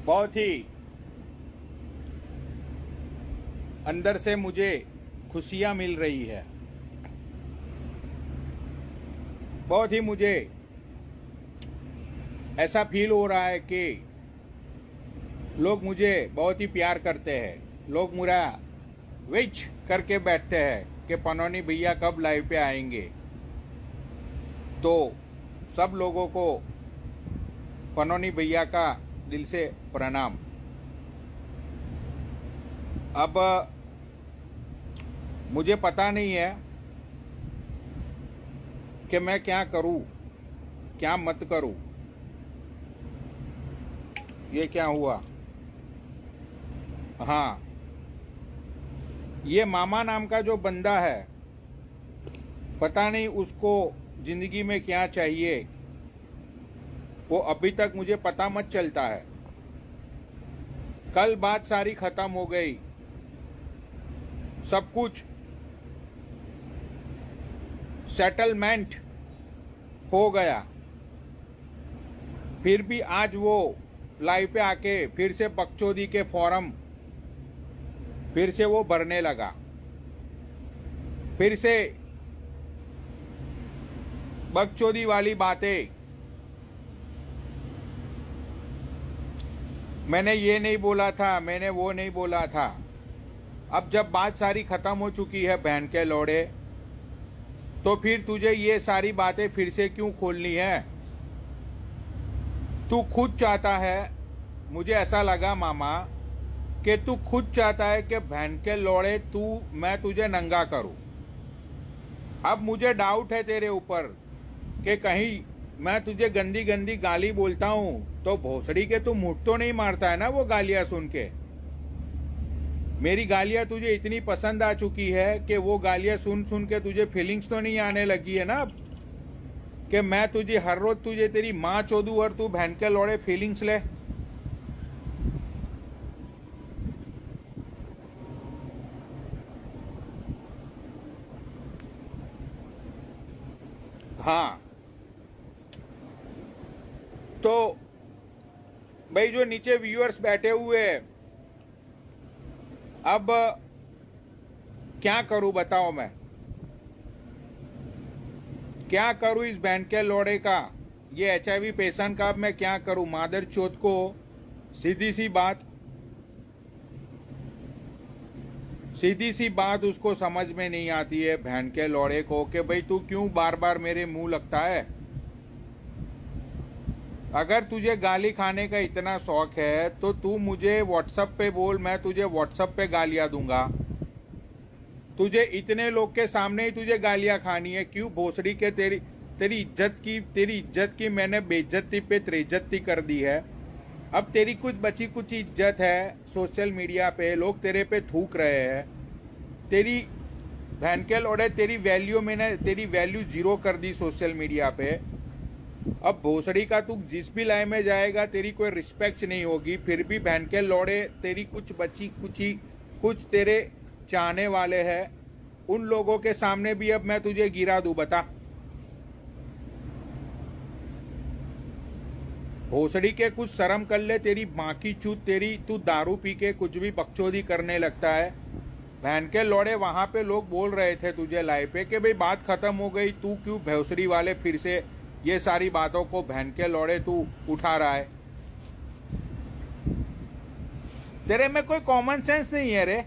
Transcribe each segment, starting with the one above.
बहुत ही अंदर से मुझे खुशियां मिल रही है। बहुत ही मुझे ऐसा फील हो रहा है कि लोग मुझे बहुत ही प्यार करते हैं। लोग मेरा वेट करके बैठते हैं कि पनौनी भैया कब लाइव पे आएंगे। तो सब लोगों को पनौनी भैया का दिल से प्रणाम। अब मुझे पता नहीं है कि मैं क्या करूं, क्या मत करूं। ये क्या हुआ? हाँ, ये मामा नाम का जो बंदा है, पता नहीं उसको जिंदगी में क्या चाहिए, वो अभी तक मुझे पता मत चलता है। कल बात सारी खत्म हो गई, सब कुछ सेटलमेंट हो गया, फिर भी आज वो लाइव पे आके फिर से बकचोदी के फॉर्म फिर से वो भरने लगा। फिर से बकचोदी वाली बातें। मैंने ये नहीं बोला था, मैंने वो नहीं बोला था। अब जब बात सारी खत्म हो चुकी है बहन के लौड़े, तो फिर तुझे ये सारी बातें फिर से क्यों खोलनी है? तू खुद चाहता है, मुझे ऐसा लगा मामा कि तू खुद चाहता है कि बहन के लौड़े मैं तुझे नंगा करूं। अब मुझे डाउट है तेरे ऊपर कि कहीं मैं तुझे गंदी गंदी गाली बोलता हूं तो भोसड़ी के तू मुंह तो नहीं मारता है ना वो गालियां सुन के। मेरी गालियां तुझे इतनी पसंद आ चुकी है कि वो गालियां सुन सुन के तुझे फीलिंग्स तो नहीं आने लगी है ना अब, कि मैं तुझे हर रोज तुझे तेरी माँ चोदू और तू बहन के लौड़े फीलिंग्स ले। हाँ, तो भाई जो नीचे व्यूअर्स बैठे हुए हैं, अब क्या करूं बताओ मैं? क्या करूं इस बहन के लौड़े का, ये HIV पेशेंट का अब मैं क्या करूं? मादर चोद को सीधी सी बात उसको समझ में नहीं आती है बहन के लौड़े को कि भाई तू क्यों बार बार मेरे मुंह लगता है। अगर तुझे गाली खाने का इतना शौक है तो तू मुझे व्हाट्सएप पे बोल, मैं तुझे व्हाट्सएप पे गालियां दूंगा। तुझे इतने लोग के सामने ही तुझे गालियां खानी है क्यों? भोसड़ी के तेरी इज्जत की मैंने बेइज्जती पे त्रिज्जती कर दी है। अब तेरी कुछ इज्जत है सोशल मीडिया पे, लोग तेरे पे थूक रहे हैं। तेरी बहन के लौड़े मैंने तेरी वैल्यू जीरो कर दी सोशल मीडिया पे। अब भोसड़ी का तू जिस भी लाइन में जाएगा तेरी कोई रिस्पेक्ट नहीं होगी। फिर भी बहन के लौड़े तेरी कुछ तेरे चाहने वाले हैं, उन लोगों के सामने भी अब मैं तुझे गिरा दूं बता? भोसड़ी के कुछ शर्म कर ले, तेरी माँ की चूत तेरी। तू दारू पी के कुछ भी बकचोदी करने लगता है। बहन के लौड़े वहां पे लोग बोल रहे थे तुझे लाइव पे कि भाई बात खत्म हो गई, तू क्यों भोसड़ी वाले फिर से ये सारी बातों को बहन के लौड़े तू उठा रहा है? तेरे में कोई कॉमन सेंस नहीं है रे।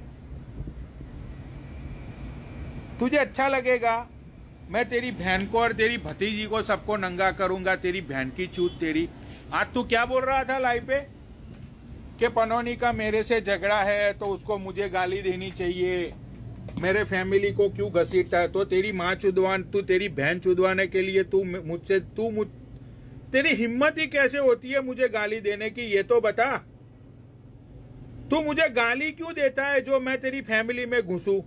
तुझे अच्छा लगेगा मैं तेरी बहन को और तेरी भतीजी को सबको नंगा करूंगा, तेरी बहन की चूत तेरी। आज तू क्या बोल रहा था लाइव पे कि पनौनी का मेरे से झगड़ा है तो उसको मुझे गाली देनी चाहिए, मेरे फैमिली को क्यों घसीटता है? तो तेरी माँ चुदवान, तू तेरी बहन चुदवाने के लिए तेरी हिम्मत ही कैसे होती है मुझे गाली देने की, ये तो बता। तू मुझे गाली क्यों देता है जो मैं तेरी फैमिली में घुसूं?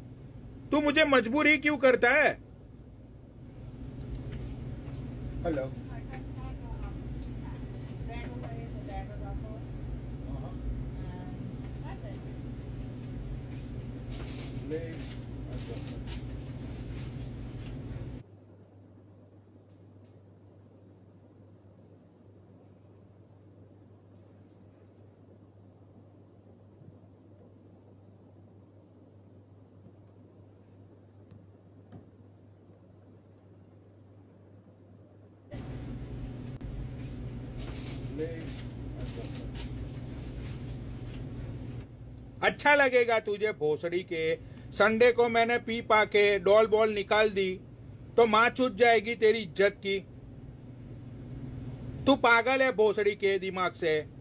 तू मुझे मजबूर ही क्यों करता है? हेलो। अच्छा लगेगा तुझे भोसड़ी के? संडे को मैंने पी पा के डॉल बॉल निकाल दी तो माँ चूत जाएगी तेरी इज्जत की। तू पागल है भोसड़ी के दिमाग से।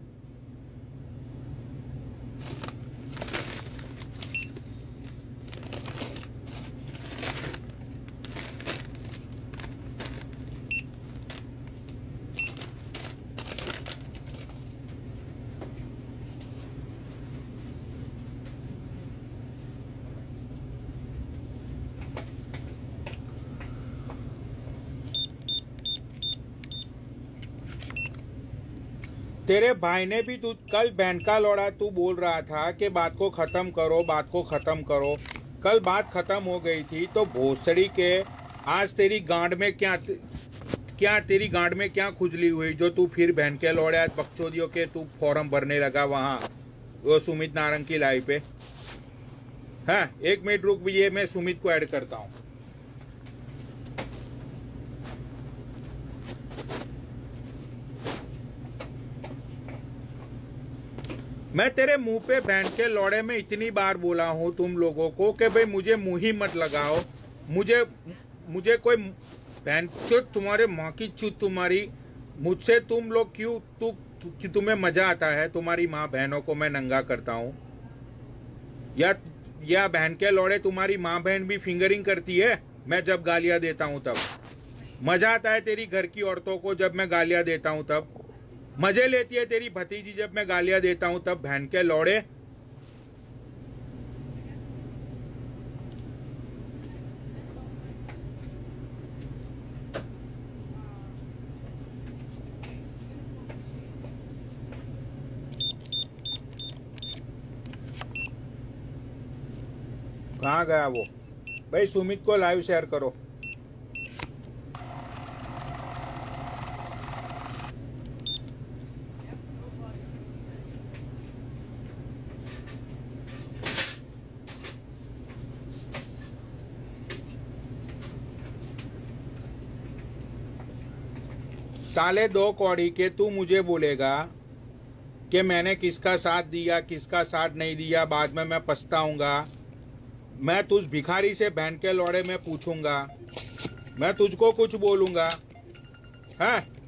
तेरे भाई ने भी तू कल बहन का लौड़ा तू बोल रहा था कि बात को खत्म करो, बात को खत्म करो। कल बात खत्म हो गई थी तो भोसड़ी के आज तेरी गांड में तेरी गांड में क्या खुजली हुई जो तू फिर बहन के लौड़ा बकचोदियों के तू फॉर्म भरने लगा वहां वो सुमित नारंग की लाइव पे? हाँ, 1 मिनट रुक भी, ये मैं सुमित को ऐड करता हूं। मैं तेरे मुंह पे बहन के लौड़े में इतनी बार बोला हूं तुम लोगों को कि भाई मुझे मुंह ही मत लगाओ। मुझे कोई बहन चुत तुम्हारे माँ की चुत तुम्हारी मुझसे तुम लोग कि तुम्हें मजा आता है तुम्हारी माँ बहनों को मैं नंगा करता हूं? या बहन के लौड़े तुम्हारी माँ बहन भी फिंगरिंग करती है मैं जब गालियां देता हूं तब? मजा आता है तेरी घर की औरतों को जब मैं गालियां देता हूं तब? मजे लेती है तेरी भतीजी जब मैं गालियां देता हूं तब? बहन के लौड़े। कहाँ गया वो? भाई सुमित को लाइव शेयर करो। साले 2 कौड़ी के तू मुझे बोलेगा कि मैंने किसका साथ दिया किसका साथ नहीं दिया, बाद में मैं पछताऊंगा। मैं तुझ भिखारी से बहन के लौड़े में पूछूंगा, मैं तुझको कुछ बोलूंगा? है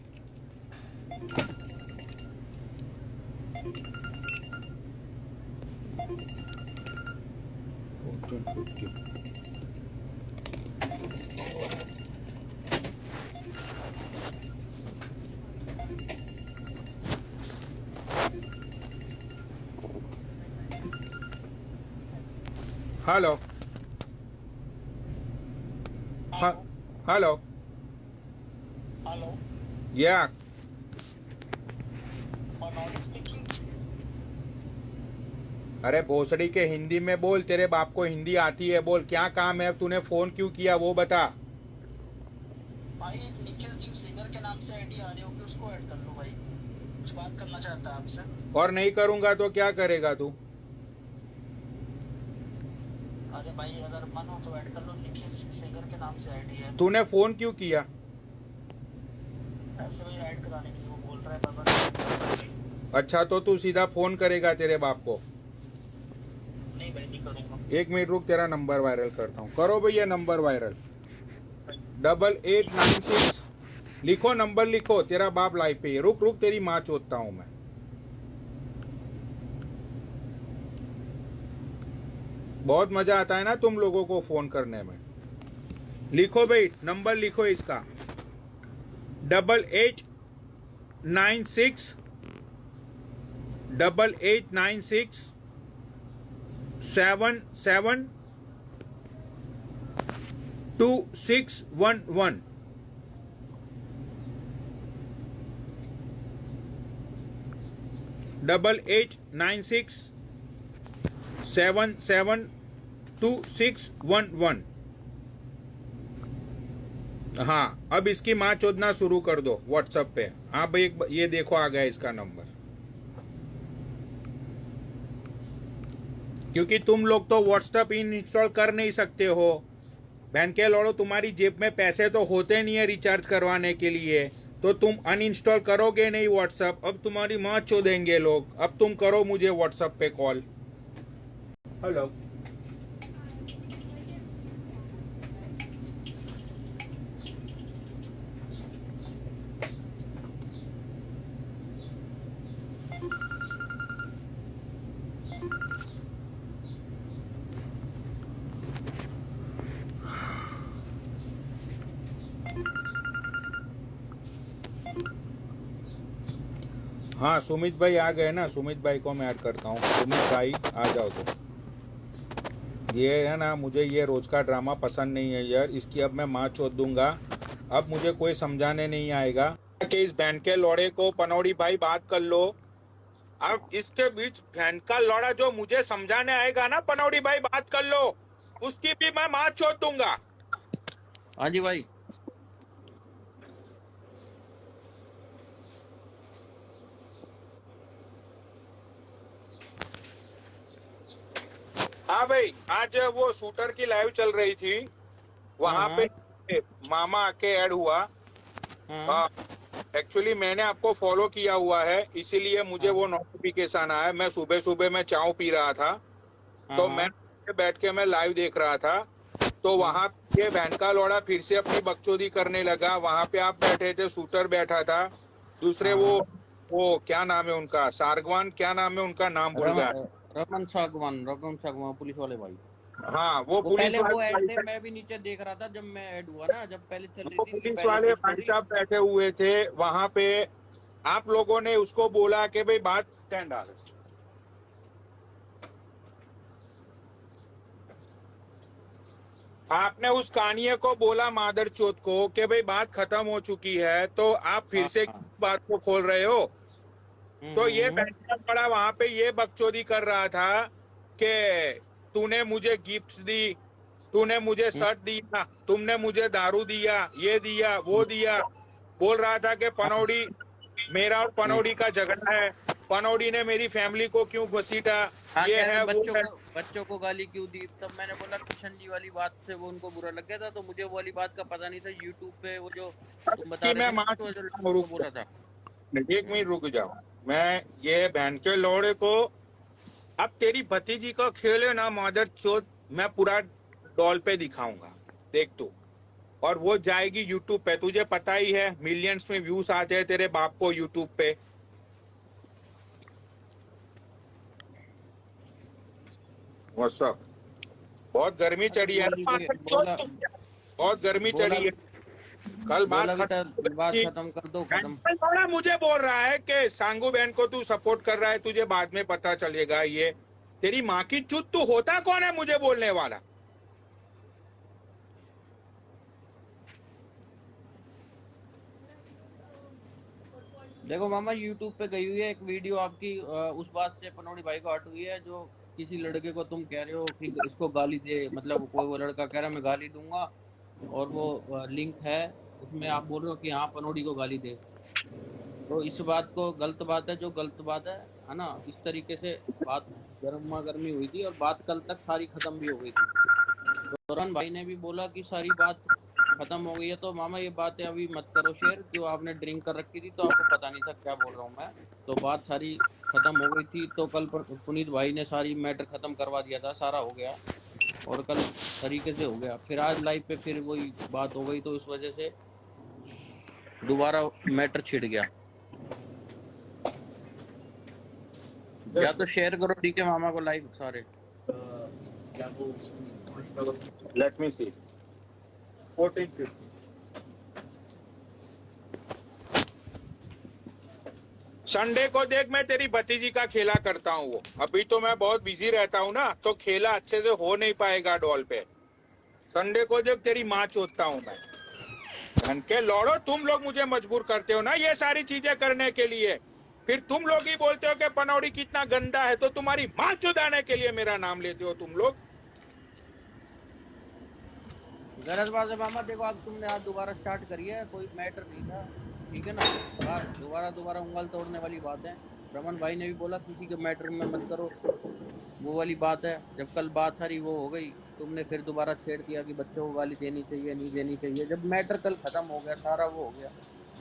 हेलो हेलो हेलो या अरे भोसड़ी के हिंदी में बोल, तेरे बाप को हिंदी आती है, बोल क्या काम है? तूने फोन क्यों किया वो बता। भाई निखिल सिंह सिंगर के नाम से आईडी आ रही होगी, उसको ऐड कर लो भाई, कुछ बात करना चाहता है आपसे। और नहीं करूंगा तो क्या करेगा तू? अरे भाई अगर मन हो तो ऐड कर लो, निखिल सिंह सिंगर के नाम से आईडी है। तूने फोन क्यों किया? ऐसे भाई ऐड कराने के लिए वो बोल रहा है बाबा। अच्छा तो तू सीधा फोन करेगा तेरे बाप को? नहीं भाई नहीं करूंगा। 1 मिनट रुक, तेरा नंबर वायरल करता हूँ। करो भैया नंबर वायरल। 8896 लिखो, नंबर लिखो, तेरा बाप लाइव पे है। रुक तेरी माँ चोदता हूं मैं। बहुत मजा आता है ना तुम लोगों को फोन करने में। लिखो भाई, नंबर लिखो इसका 8896 772611 8896772611। हाँ, अब इसकी माँ चोदना शुरू कर दो व्हाट्सएप पे। हाँ भाई, ये देखो आ गया इसका नंबर। क्योंकि तुम लोग तो व्हाट्सएप इंस्टॉल कर नहीं सकते हो। बहन के लौड़ो, तुम्हारी जेब में पैसे तो होते नहीं है रिचार्ज करवाने के लिए। तो तुम अनइंस्टॉल करोगे नहीं व्हाट्सएप। अब तुम्हारी माँ चोदेंगे लोग। अब तुम करो मुझे व्हाट्सएप पे कॉल। हेलो। हाँ सुमित भाई आ गए ना। सुमित भाई को मैं ऐड करता हूँ। सुमित भाई आ जाओ। तो ये है ना, मुझे ये रोज का ड्रामा पसंद नहीं है यार। इसकी अब मैं माँ चोद दूंगा। अब मुझे कोई समझाने नहीं आएगा कि इस बहन के लौड़े को पनौड़ी भाई बात कर लो। अब इसके बीच बहन का लौड़ा जो मुझे समझाने आएगा ना, पनौड़ी भाई बात कर लो, उसकी भी मैं माँ चोद दूंगा। हाँ जी भाई। हाँ भाई, आज वो शूटर की लाइव चल रही थी, वहां हाँ पे मामा आके ऐड हुआ। हाँ एक्चुअली मैंने आपको फॉलो किया हुआ है, इसीलिए मुझे हाँ वो नोटिफिकेशन आया। मैं सुबह सुबह मैं चाय पी रहा था, तो मैं हाँ बैठ के मैं लाइव देख रहा था। तो हाँ वहां पे ये बहन का लौड़ा फिर से अपनी बकचोदी करने लगा। वहां पे आप बैठे थे, शूटर बैठा था, दूसरे हाँ। वो क्या नाम है उनका, सारगवान, क्या नाम है उनका, नाम भूल गया। रमन सागवान पुलिस वाले भाई। हाँ वो वो पुलिस पहले वो ऐड थे, वाले, मैं भी नीचे देख रहा था जब मैं ऐड हुआ ना, जब पहले चल रही वो थी इनकी पुलिस पहले वाले से भाई स्टोरी। साहब बैठे हुए थे वहां पे। आप लोगों ने उसको बोला कि भाई बात $10। आपने उस कानिये को बोला मादर चोत को कि भाई बात खत्म हो चुकी है, तो आप फिर हाँ से हाँ। बात को खोल रहे हो। तो ये हम्म। बैठा पड़ा वहां पे ये बकचोदी कर रहा था कि तूने मुझे गिफ्ट्स दी, तूने मुझे हम्म, शर्ट दिया, तुमने मुझे दारू दिया, ये दिया वो दिया। बोल रहा था कि हाँ, पनौड़ी, मेरा और हम्म। पनौड़ी का झगड़ा है, पनौड़ी ने मेरी फैमिली को क्यों घसीटा, हाँ, ये कह रहे है वो है। बच्चों को गाली क्यों दी। तब मैंने बोला किशन जी वाली बात से वो उनको बुरा लग गया था, तो मुझे वो वाली बात का पता नहीं था। यूट्यूब पे वो जो तुम बता कि रहे मैं थे ना, मां तो जो रुक को बोला था। जाओ, 1 मिनट रुक जाओ। मैं ये बहन के लौड़े को, अब तेरी भतीजी का खेल है ना मादर चोद, मैं पूरा डॉल पे दिखाऊंगा, देख तू। और वो जाएगी यूट्यूब पे, तुझे पता ही है मिलियंस में व्यूज आते हैं तेरे बाप को यूट्यूब पे। व्हाट्सअप, बहुत गर्मी हाँ, तो चढ़ी है ना मादर चोद बोला तुम, बहुत गर्मी बोला चढ़ी है। कल बात बोला भी था, खत्म बात की। खत्म कर दो, खत्म। घंटा थोड़ा मुझे बोल रहा है कि सांगू बहन को तू सपोर्ट कर रहा है, तुझे बाद में पता चलेगा। ये तेरी माँ की चुत, तू होता कौन है मुझे बोलने वाला। देखो मामा, यूट्यूब पे गई हुई है एक वीडियो आपकी, उस बात से पनौड़ी भाई को हट हुई है, जो किसी लड़के को तुम कह रहे हो कि इसको गाली दे, मतलब कोई वो लड़का कह रहा है मैं गाली दूंगा, और वो लिंक है उसमें, आप बोल रहे हो कि हाँ पनौड़ी को गाली दे। तो इस बात को गलत बात है, जो गलत बात है ना। इस तरीके से बात गर्मा गर्मी हुई थी, और बात कल तक सारी खत्म भी हो गई थी। तो रन भाई ने भी बोला कि सारी बात खत्म हो गई है। तो मामा ये बातें अभी मत करो शेयर, जो आपने ड्रिंक कर रखी थी, तो आपको पता नहीं था क्या बोल रहा हूँ मैं। तो बात सारी खत्म हो गई थी, तो कल पुनीत भाई ने सारी मैटर खत्म करवा दिया था, सारा हो गया, और कल तरीके से हो गया। फिर आज लाइव पे फिर वही बात हो गई, तो इस वजह से दोबारा मैटर छिड़ गया। या तो शेयर करो, ठीक है मामा को लाइव सारे। लेट मी सी 1450। संडे को देख मैं तेरी भतीजी का खेला करता हूँ। वो अभी तो मैं बहुत बिजी रहता हूँ ना, तो खेला अच्छे से हो नहीं पाएगा डॉल पे। संडे को देख तेरी माँ चोदता हूँ मैं। धन के लौड़ो, तुम लोग मुझे मजबूर करते हो ना ये सारी चीजें करने के लिए। फिर तुम लोग ही बोलते हो कि पनौड़ी कितना गंदा है, तो तुम्हारी माँ चुदाने के लिए मेरा नाम लेते हो तुम लोग। गलत बात है मामा। देखो अब तुमने आज दोबारा स्टार्ट करी है, कोई मैटर नहीं था, ठीक है ना। बात दोबारा दोबारा उंगल तोड़ने वाली बात है। रमन भाई ने भी बोला किसी के मैटर में मत करो, वो वाली बात है। जब कल बात सारी वो हो गई, तुमने फिर दोबारा छेड़ दिया कि बच्चों को गाली देनी चाहिए नहीं देनी चाहिए, जब मैटर कल खत्म हो गया, सारा वो हो गया,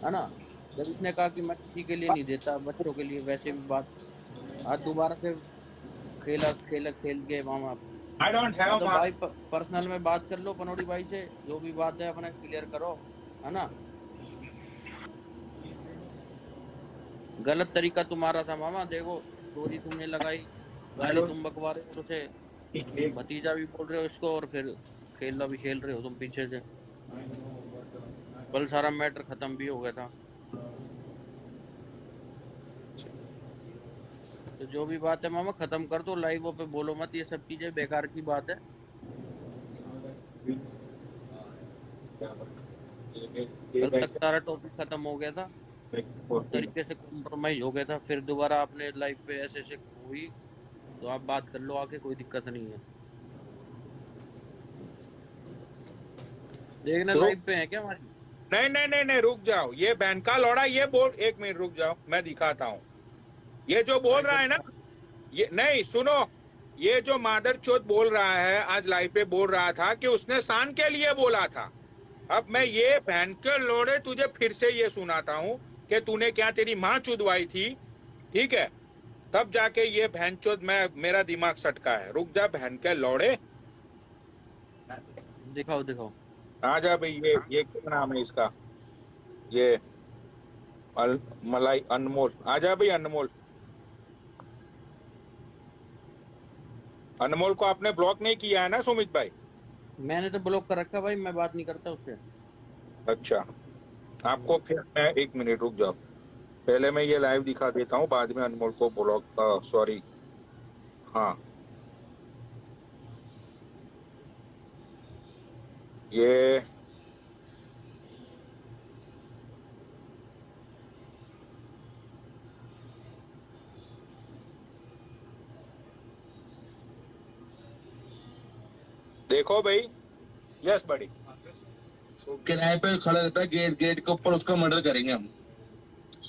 है ना। जब इसने कहा कि मैं किसी के लिए नहीं देता, बच्चों के लिए, वैसे भी बात आज दोबारा से खेला खेला खेल के मामा। आई डोंट हाँ हैव तो भाई पर्सनल में बात कर लो पनौड़ी भाई से, जो भी बात है अपना क्लियर करो, है ना। गलत तरीका तुम्हारा था मामा, देखो स्टोरी तुमने लगाई, गाली तुम बकवा रहे हो उसे, भतीजा भी बोल रहे हो इसको, और फिर खेलना भी खेल रहे हो तुम पीछे से। कल सारा मैटर खत्म भी हो गया था। तो जो भी बात है मामा खत्म कर दो, लाइव पे बोलो मत, ये सब चीजें बेकार की बात है। कल तक सारा टॉपिक खत्म हो गया था, उस तरीके से कॉम्प्रोमाइज हो गया था, फिर दोबारा आपने लाइव पे ऐसे ऐसे हुई, तो आप बात कर लो आके, कोई दिक्कत नहीं है। देखना रुक, लाइव पे है क्या हमारी? नहीं नहीं नहीं नहीं, रुक जाओ, ये बहन का लौड़ा ये बोल, एक मिनट रुक जाओ, मैं दिखाता हूँ। ये जो बोल रहा है ना, ये नहीं सुनो, ये जो मादर चोद बोल रहा है, आज लाइव पे बोल रहा था कि उसने शान के लिए बोला था। अब मैं ये बहन के लोड़े तुझे फिर से ये सुनाता हूँ कि तूने क्या तेरी माँ चुदवाई थी, ठीक है, तब जाके ये बहन चोद मैं मेरा दिमाग सटका है। रुक जा बहन के लौड़े, दिखाओ दिखाओ। आ जा भाई। ये क्या नाम है इसका, ये मलाई अनमोल, आ जा भाई अनमोल। अनमोल को आपने ब्लॉक नहीं किया है ना सुमित भाई? मैंने तो ब्लॉक कर रखा भाई, मैं बात नहीं करता उससे। अच्छा, आपको फिर मैं एक मिनट रुक जाओ, पहले मैं ये लाइव दिखा देता हूँ, बाद में अनमोल को ब्लॉक, सॉरी, हाँ ये देखो भाई, यस बड़ी, किराए पे खड़ा रहता है गेट गेट के ऊपर, उसका मर्डर करेंगे हम।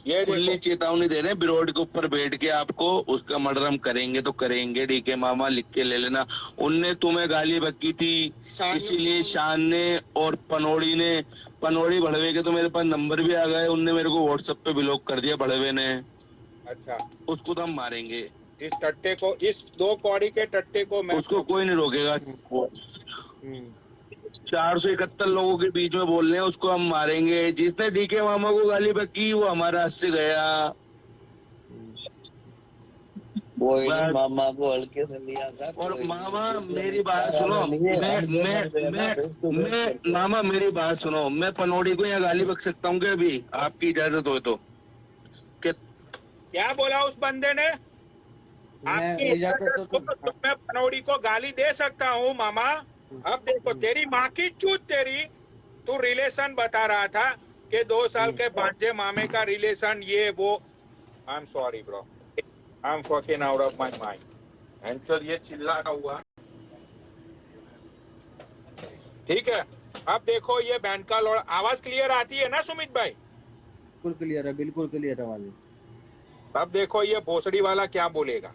ये खुली देखो, चेतावनी दे रहे हैं, बिरोड के ऊपर बैठ के आपको उसका मर्डर हम करेंगे तो करेंगे। डीके मामा लिख के ले लेना। उनने तुम्हें गाली बकी थी, इसीलिए शान ने और पनौड़ी भड़वे के तो मेरे पास नंबर भी आ गए, उनने मेरे को व्हाट्सएप पे ब्लॉक कर दिया भड़वे ने। अच्छा, उसको तो हम मारेंगे, इस टट्टे को, इस दो कौड़ी के टट्टे को मैं, उसको कोई नहीं रोकेगा। हम्म 471 लोगों के बीच में बोल रहे हैं, उसको हम मारेंगे। जिसने डीके मामा को गाली बकी वो हमारा हाथ से गया। वो मामा को हल्के से लिया था। और मामा मेरी बात सुनो, मैं मामा मेरी बात सुनो, मैं पनौड़ी को यहाँ गाली बक सकता हूँ क्या अभी आपकी इजाजत हो तो? क्या बोला उस बंदे ने? आपकी इजाजत हो तो मैं पनौड़ी को गाली दे सकता हूँ मामा। अब देखो, तेरी माँ की चूत तेरी, तू रिलेशन बता रहा था कि 2 साल के भांजे मामे का रिलेशन, ये वो। I am sorry bro, I am fucking out of my mind. एंचल ये चिल्ला रहा हुआ, ठीक है। अब देखो ये बैंड का लौड़ा, आवाज क्लियर आती है ना सुमित भाई? बिल्कुल क्लियर है, बिल्कुल क्लियर है वाली। अब देखो ये भोसड़ी वाला क्या बोलेगा।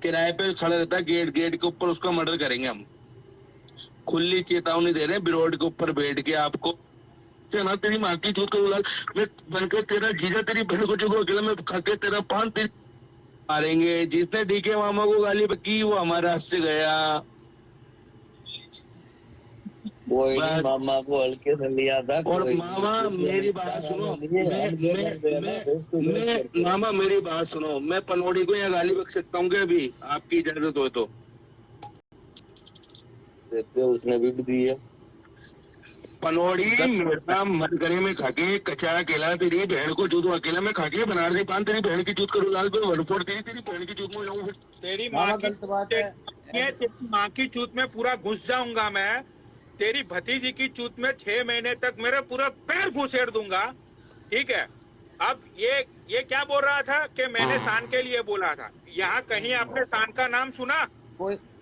किराए पे खड़ा रहता है गेट गेट के ऊपर, उसका मर्डर करेंगे हम। खुली चेतावनी दे रहे हैं, बिरोड के ऊपर बैठ के आपको ना तेरी माँ की चूत को मैं बनकर तेरा जीजा तेरी बहन को चुको अकेला मैं खा के तेरा पान तेरी मारेंगे। जिसने डीके मामा को गाली बकी वो हमारा हाथ से गया। वो मामा को हल्के से लिया था। और मामा मेरी बात सुनो, मैं मामा मेरी बात सुनो, मैं पनौड़ी को यहाँ गाली बक सकता हूँ क्या अभी आपकी इजाजत हो तो? देते उसने भी दी है। पनौड़ी मेरा मन करे में खाके कच्चा अकेला तेरी बहन को जूत अकेला में खाके बनारसी पान तेरी बहन की जूत करूँ लाल पे वनफोड़ तेरी बहन की जूत में जाऊँ। तेरी माँ की गलत बात है। तेरी माँ की चूत में पूरा घुस जाऊंगा मैं। तेरी भतीजी की चूत में 6 महीने तक मेरा पूरा पैर घुसेड़ दूंगा, ठीक है। अब ये क्या बोल रहा था कि मैंने शान के लिए बोला था। यहाँ कहीं आपने शान का नाम सुना?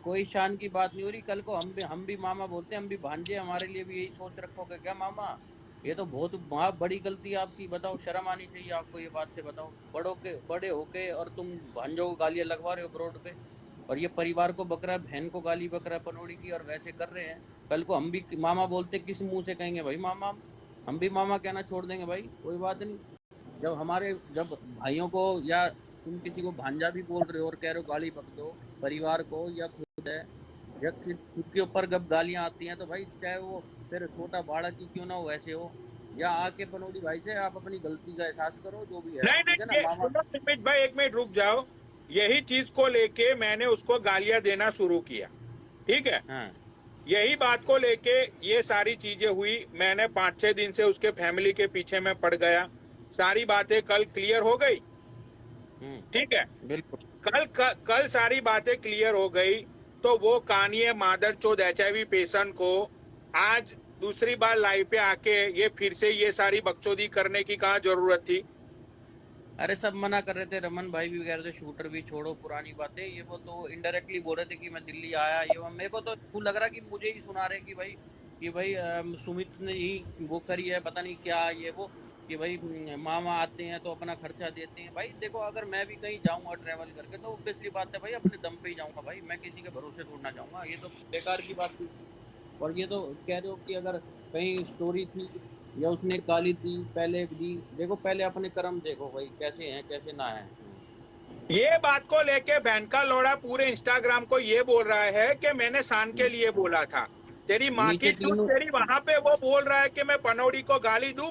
कोई शान की बात नहीं हो रही। कल को हम भी मामा बोलते हैं, हम भी भांजे, हमारे लिए भी यही सोच रखोगे क्या मामा? ये तो बहुत बड़ी गलती है आपकी। बताओ, शर्म आनी चाहिए आपको ये बात से। बताओ, बड़े होके और तुम भांजों को गालियां लगवा रहे हो रोड पे, और ये परिवार को बक रहा है, बहन को गाली बक रहा है पनौड़ी की, और वैसे कर रहे हैं। कल को हम भी मामा बोलते किस मुंह से कहेंगे भाई मामा? हम भी मामा कहना छोड़ देंगे भाई, कोई बात नहीं। जब भाइयों को या तुम किसी को भांजा भी बोल रहे हो और कह रहे हो गाली बक दो, परिवार को या खुद है या खुद के ऊपर जब गालियां आती हैं तो भाई चाहे वो फिर छोटा बाड़क ही क्यों ना हो ऐसे हो, या आके पनौड़ी भाई से आप अपनी गलती का एहसास करो, जो भी है नहीं ठीक है नहीं, ना ये मामा। सुनो सुमित भाई, एक मिनट रुक जाओ। यही चीज को लेके मैंने उसको गालियां देना शुरू किया, ठीक है। हाँ यही बात को लेके ये सारी चीजें हुई। मैंने 5-6 दिन से उसके फैमिली के पीछे में पड़ गया। सारी बातें कल क्लियर हो गई, ठीक है। बिल्कुल। कल सारी बातें क्लियर हो गई, तो वो कानिये मादरचोद HIV पेशेंट को आज दूसरी बार लाइव पे आके ये फिर से ये सारी बकचोदी करने की कहाँ जरूरत थी? अरे सब मना कर रहे थे, रमन भाई भी कह रहे थे शूटर भी छोड़ो पुरानी बातें, ये वो तो इनडायरेक्टली बोल रहे थे कि मैं दिल्ली आया ये वो। मेरे को तो लग रहा कि मुझे ही सुना रहे कि भाई सुमित ने ही वो करी है, पता नहीं क्या ये वो, कि भाई मामा आते हैं तो अपना खर्चा देते हैं। भाई देखो अगर मैं भी कहीं जाऊंगा ट्रैवल करके तो पिछली बात है भाई अपने दम पे ही जाऊंगा भाई, मैं किसी के भरोसे छोड़ना चाहूंगा, ये तो बेकार की बात थी। और ये तो कह रहे हो कि अगर कहीं स्टोरी थी या उसने गाली दी पहले दी, देखो पहले अपने कर्म देखो भाई कैसे हैं कैसे ना है। ये बात को लेके बहन का लोड़ा पूरे इंस्टाग्राम को ये बोल रहा है कि मैंने शान के लिए बोला था। तेरी माँ की नीचे चूत, तेरी वहां पे वो बोल रहा है कि मैं पनौड़ी को गाली दूं,